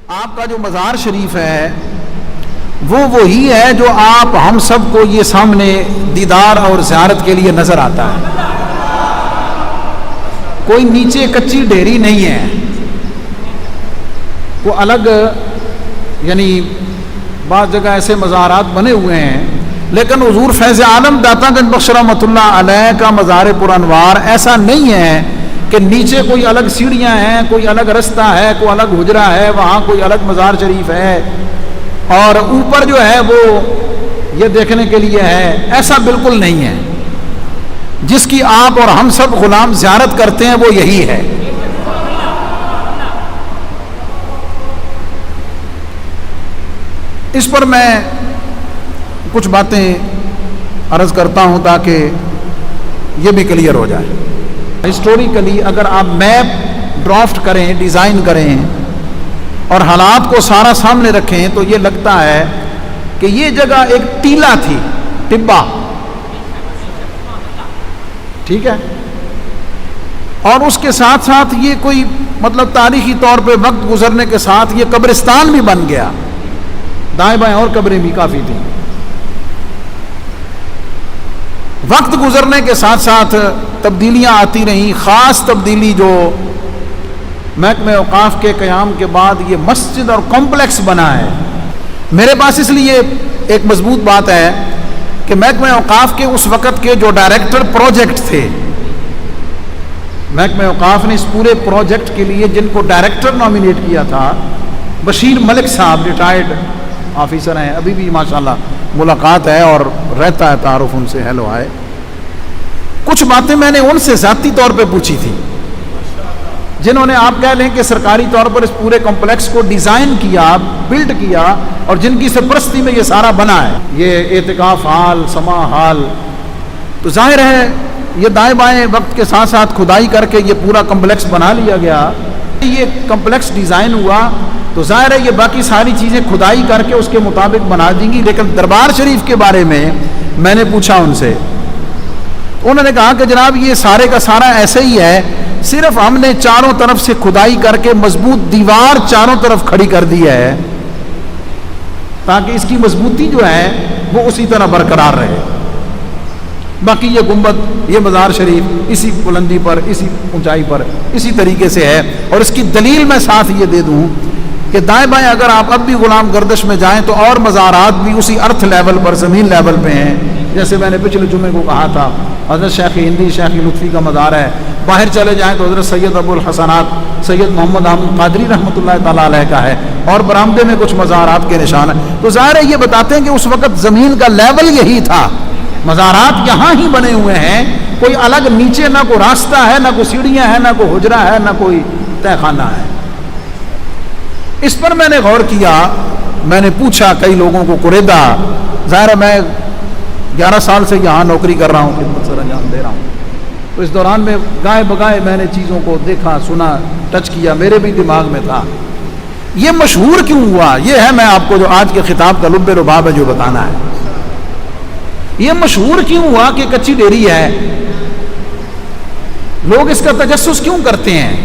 آپ کا جو مزار شریف ہے وہ وہی ہے جو آپ ہم سب کو یہ سامنے دیدار اور زیارت کے لیے نظر آتا ہے. کوئی نیچے کچی ڈھیری نہیں ہے، وہ الگ، یعنی بعض جگہ ایسے مزارات بنے ہوئے ہیں، لیکن حضور فیض عالم داتا گنج بخش رحمۃ اللہ علیہ کا مزار پرانوار ایسا نہیں ہے کہ نیچے کوئی الگ سیڑھیاں ہیں، کوئی الگ رستہ ہے، کوئی الگ حجرہ ہے، وہاں کوئی الگ مزار شریف ہے اور اوپر جو ہے وہ یہ دیکھنے کے لیے ہے. ایسا بالکل نہیں ہے. جس کی آپ اور ہم سب غلام زیارت کرتے ہیں وہ یہی ہے. اس پر میں کچھ باتیں عرض کرتا ہوں تاکہ یہ بھی کلیئر ہو جائے. ہسٹوریکلی اگر آپ میپ ڈرافٹ کریں، ڈیزائن کریں اور حالات کو سارا سامنے رکھیں تو یہ لگتا ہے کہ یہ جگہ ایک ٹیلا تھی، ٹبا، ٹھیک ہے، اور اس کے ساتھ ساتھ یہ کوئی مطلب تاریخی طور پہ وقت گزرنے کے ساتھ یہ قبرستان بھی بن گیا، دائیں بائیں اور قبریں بھی کافی تھیں. وقت گزرنے کے ساتھ ساتھ تبدیلیاں آتی رہیں. خاص تبدیلی جو محکمہ اوقاف کے قیام کے بعد یہ مسجد اور کمپلیکس بنا ہے. میرے پاس اس لیے ایک مضبوط بات ہے کہ محکمہ اوقاف کے اس وقت کے جو ڈائریکٹر پروجیکٹ تھے، محکمہ اوقاف نے اس پورے پروجیکٹ کے لیے جن کو ڈائریکٹر نامینیٹ کیا تھا، بشیر ملک صاحب ریٹائرڈ آفیسر ہیں، ابھی بھی ماشاءاللہ ملاقات ہے اور رہتا ہے تعارف ان سے، ہیلو ہائے. کچھ باتیں میں نے ان سے ذاتی طور پہ پوچھی تھی جنہوں نے آپ کہہ لیں کہ سرکاری طور پر اس پورے کمپلیکس کو ڈیزائن کیا، بلڈ کیا اور جن کی سرپرستی میں یہ سارا بنا ہے. یہ اعتکاف ہال، سما ہال، تو ظاہر ہے یہ دائیں بائیں وقت کے ساتھ ساتھ کھدائی کر کے یہ پورا کمپلیکس بنا لیا گیا. یہ کمپلیکس ڈیزائن ہوا تو ظاہر ہے یہ باقی ساری چیزیں کھدائی کر کے اس کے مطابق بنا دیں گی. لیکن دربار شریف کے بارے میں نے پوچھا ان سے، انہوں نے کہا کہ جناب یہ سارے کا سارا ایسے ہی ہے، صرف ہم نے چاروں طرف سے کھدائی کر کے مضبوط دیوار چاروں طرف کھڑی کر دی ہے تاکہ اس کی مضبوطی جو ہے وہ اسی طرح برقرار رہے. باقی یہ گنبد، یہ مزار شریف اسی بلندی پر، اسی اونچائی پر اسی طریقے سے ہے. اور اس کی دلیل میں ساتھ یہ دے دوں کہ دائیں بائیں اگر آپ اب بھی غلام گردش میں جائیں تو اور مزارات بھی اسی ارتھ لیول پر، زمین لیول پہ ہیں. جیسے میں نے پچھلے جمعے کو کہا تھا حضرت شیخ ہندی، شیخ لطفی کا مزار ہے. باہر چلے جائیں تو حضرت سید ابو الحسنات سید محمد احمد قادری رحمۃ اللہ تعالیٰ علیہ کا ہے، اور برآمدے میں کچھ مزارات کے نشان ہیں. تو ظاہر ہے یہ بتاتے ہیں کہ اس وقت زمین کا لیول یہی تھا. مزارات یہاں ہی بنے ہوئے ہیں، کوئی الگ نیچے نہ کوئی راستہ ہے، نہ کوئی سیڑھیاں ہیں، نہ کوئی حجرہ ہے، نہ کوئی تہہ خانہ ہے. اس پر میں نے غور کیا، میں نے پوچھا کئی لوگوں کو قریدا. ظاہر ہے میں 11 سال سے یہاں نوکری کر رہا ہوں، خدمت سر انجام دے رہا ہوں، تو اس دوران میں گائے بگائے میں نے چیزوں کو دیکھا، سنا، ٹچ کیا، میرے بھی دماغ میں تھا. یہ مشہور کیوں ہوا؟ یہ ہے میں آپ کو جو آج کے خطاب کا لب لباب ہے جو بتانا ہے. یہ مشہور کیوں ہوا کہ کچی ڈیری ہے؟ لوگ اس کا تجسس کیوں کرتے ہیں؟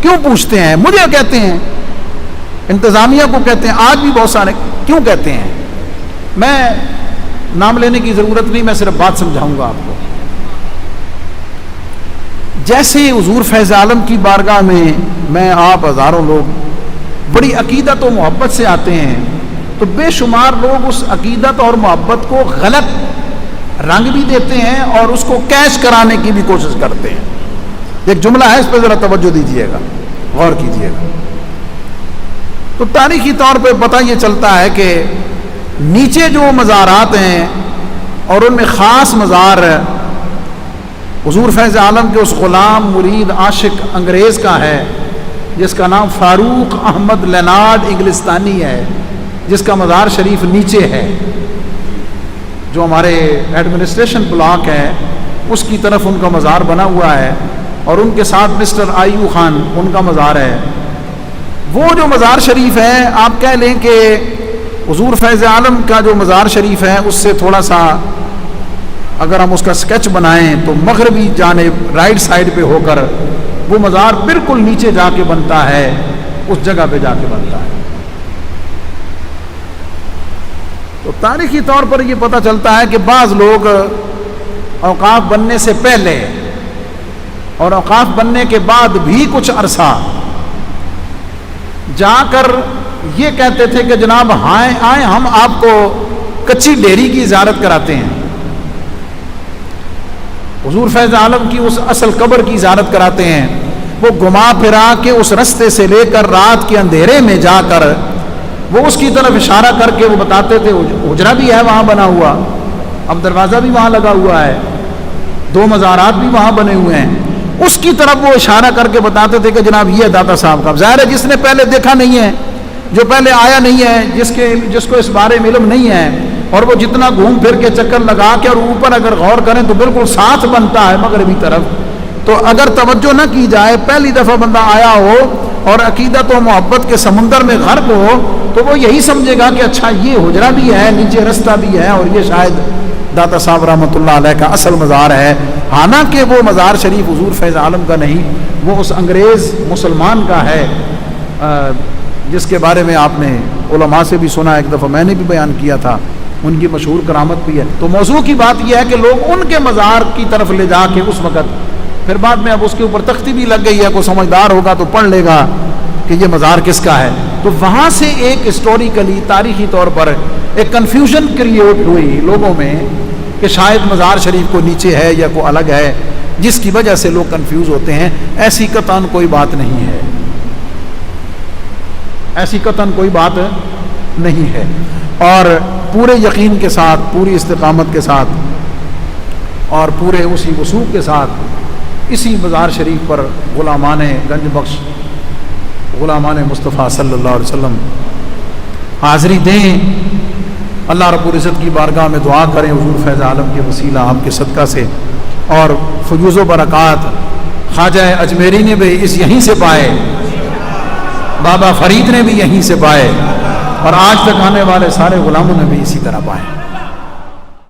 کیوں پوچھتے ہیں؟ مجھے کہتے ہیں، انتظامیہ کو کہتے ہیں، آج بھی بہت سارے کیوں کہتے ہیں. میں نام لینے کی ضرورت نہیں، میں صرف بات سمجھاؤں گا آپ کو. جیسے حضور فیض عالم کی بارگاہ میں آپ ہزاروں لوگ بڑی عقیدت و محبت سے آتے ہیں، تو بے شمار لوگ اس عقیدت اور محبت کو غلط رنگ بھی دیتے ہیں اور اس کو کیش کرانے کی بھی کوشش کرتے ہیں. ایک جملہ ہے، اس پہ ذرا توجہ دیجئے گا، غور کیجئے گا. تو تاریخی طور پہ پتہ یہ چلتا ہے کہ نیچے جو مزارات ہیں اور ان میں خاص مزار حضور فیض عالم کے اس غلام مرید عاشق انگریز کا ہے جس کا نام فاروق احمد لینارڈ انگلستانی ہے، جس کا مزار شریف نیچے ہے. جو ہمارے ایڈمنسٹریشن بلاک ہے اس کی طرف ان کا مزار بنا ہوا ہے، اور ان کے ساتھ مسٹر آئیو خان ان کا مزار ہے. وہ جو مزار شریف ہے آپ کہہ لیں کہ حضور فیض عالم کا جو مزار شریف ہے اس سے تھوڑا سا اگر ہم اس کا سکیچ بنائیں تو مغربی جانب رائٹ سائڈ پہ ہو کر وہ مزار بالکل نیچے جا کے بنتا ہے، اس جگہ پہ جا کے بنتا ہے. تو تاریخی طور پر یہ پتہ چلتا ہے کہ بعض لوگ اوقاف بننے سے پہلے اور اوقاف بننے کے بعد بھی کچھ عرصہ جا کر یہ کہتے تھے کہ جناب آئیں ہم آپ کو کچی ڈیری کی زیارت کراتے ہیں، حضور فیض عالم کی اس اصل قبر کی زیارت کراتے ہیں۔ وہ گھما پھرا کے اس رستے سے لے کر رات کے اندھیرے میں جا کر وہ اس کی طرف اشارہ کر کے وہ بتاتے تھے حجرہ بھی ہے وہاں بنا ہوا، اب دروازہ بھی وہاں لگا ہوا ہے، 2 مزارات بھی وہاں بنے ہوئے ہیں، اس کی طرف وہ اشارہ کر کے بتاتے تھے کہ جناب یہ داتا صاحب کا۔ ظاہر ہے جس نے پہلے دیکھا نہیں ہے، جو پہلے آیا نہیں ہے، جس کو اس بارے میں علم نہیں ہے، اور وہ جتنا گھوم پھر کے چکر لگا کے اور اوپر اگر غور کریں تو بالکل ساتھ بنتا ہے مغربی طرف، تو اگر توجہ نہ کی جائے، پہلی دفعہ بندہ آیا ہو اور عقیدت و محبت کے سمندر میں غرق ہو، تو وہ یہی سمجھے گا کہ اچھا یہ حجرہ بھی ہے، نیچے رستہ بھی ہے، اور یہ شاید داتا صاحب رحمۃ اللہ علیہ کا اصل مزار ہے، حالانکہ وہ مزار شریف حضور فیض عالم کا نہیں، وہ اس انگریز مسلمان کا ہے، جس کے بارے میں آپ نے علماء سے بھی سنا، ایک دفعہ میں نے بھی بیان کیا تھا، ان کی مشہور کرامت بھی ہے۔ تو موضوع کی بات یہ ہے کہ لوگ ان کے مزار کی طرف لے جا کے اس وقت، پھر بعد میں اب اس کے اوپر تختی بھی لگ گئی ہے، کوئی سمجھدار ہوگا تو پڑھ لے گا کہ یہ مزار کس کا ہے، تو وہاں سے ایک ہسٹوریکلی تاریخی طور پر ایک کنفیوژن کریٹ ہوئی لوگوں میں کہ شاید مزار شریف کو نیچے ہے یا کوئی الگ ہے، جس کی وجہ سے لوگ کنفیوز ہوتے ہیں۔ ایسی قطعاً کوئی بات نہیں ہے، ایسی قطعاً کوئی بات نہیں ہے، اور پورے یقین کے ساتھ، پوری استقامت کے ساتھ اور پورے اسی وثوق کے ساتھ اسی مزار شریف پر غلامان گنج بخش، غلامان مصطفیٰ صلی اللہ علیہ وسلم حاضری دیں، اللہ رب العزت کی بارگاہ میں دعا کریں حضور فیض عالم کے وسیلہ آپ کے صدقہ سے، اور فیوز و برکات خواجہ اجمیری نے بھی اس یہیں سے پائے، بابا فرید نے بھی یہیں سے پائے، اور آج تک آنے والے سارے غلاموں نے بھی اسی طرح پائے۔